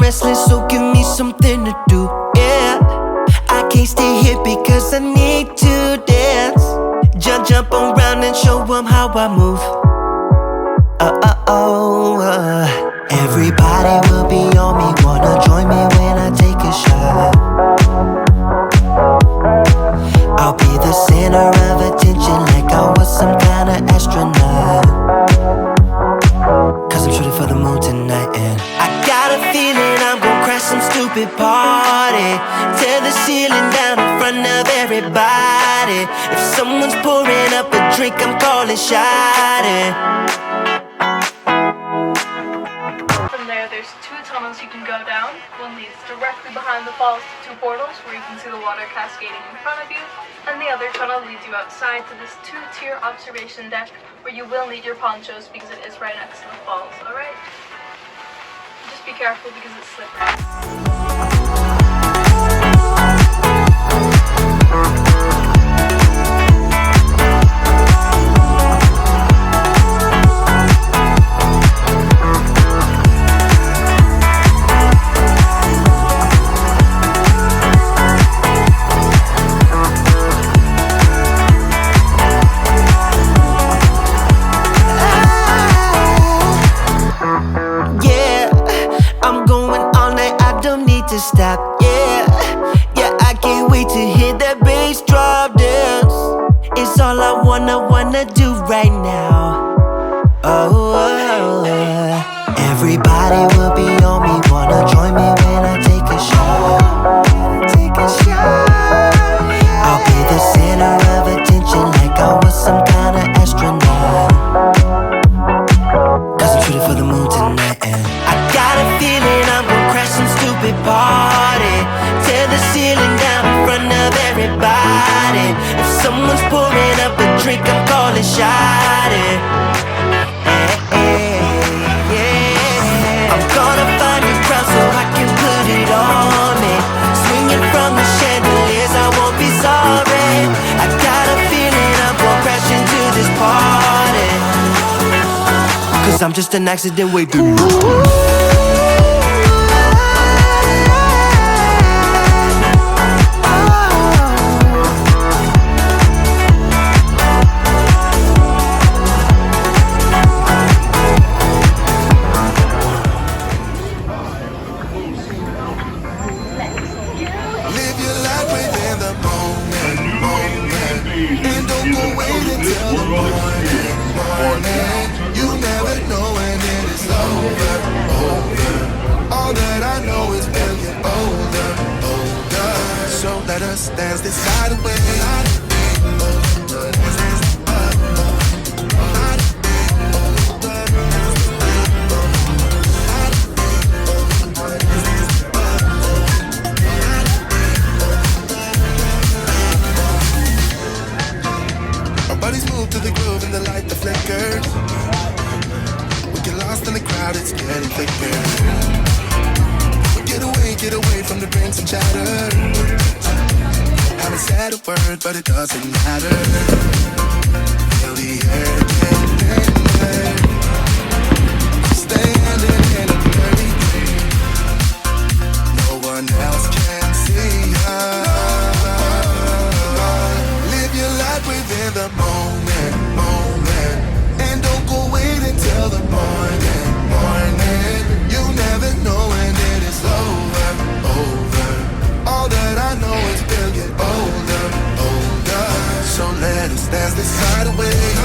restless, so give me something to do, yeah. I can't stay here because I need to dance. Jump around and show them how I move. Everybody will be on me, wanna join me when I take a shot. I'll be the center of attention like I was some kind of astronaut. Cause I'm shooting for the moon tonight and I got a feeling I'm gonna crash some stupid party. Tear the ceiling down in front of everybody. If someone's pouring up a drink, I'm calling shawty. There's two tunnels you can go down. One leads directly behind the falls to two portals where you can see the water cascading in front of you, and the other tunnel leads you outside to this two-tier observation deck where you will need your ponchos because it is right next to the falls, alright? Just be careful because it's slippery. Stop, yeah, I can't wait to hear that bass drop dance. It's all I wanna do right now. Everybody will be on me, wanna join me when I take a shot. I'll be the center of attention like I was some kind of astronaut. Cause I'm shooting for the moon tonight and I got a feeling I'm gonna crash some stupid party. Tear the ceiling down in front of everybody. If someone's pouring up a drink, I'm calling shawty. I'm gonna find a crowd so I can put it on me. Swinging from the chandeliers, I won't be sorry. I got a feeling I'm gonna crash into this party. Cause I'm just an accident waiting. Let us dance this side away. Our bodies move to the groove and the light that flickers. We get lost in the crowd, it's getting thicker. Get away from the drinks and chatter. Haven't said a word, but it doesn't matter. Feel the air getting thinner. Standing in a blurry dream. No one else can see us. Live your life within the moment. And don't go wait until the morning. You never know when it is over. All that I know is we'll get older. So let us dance this night away.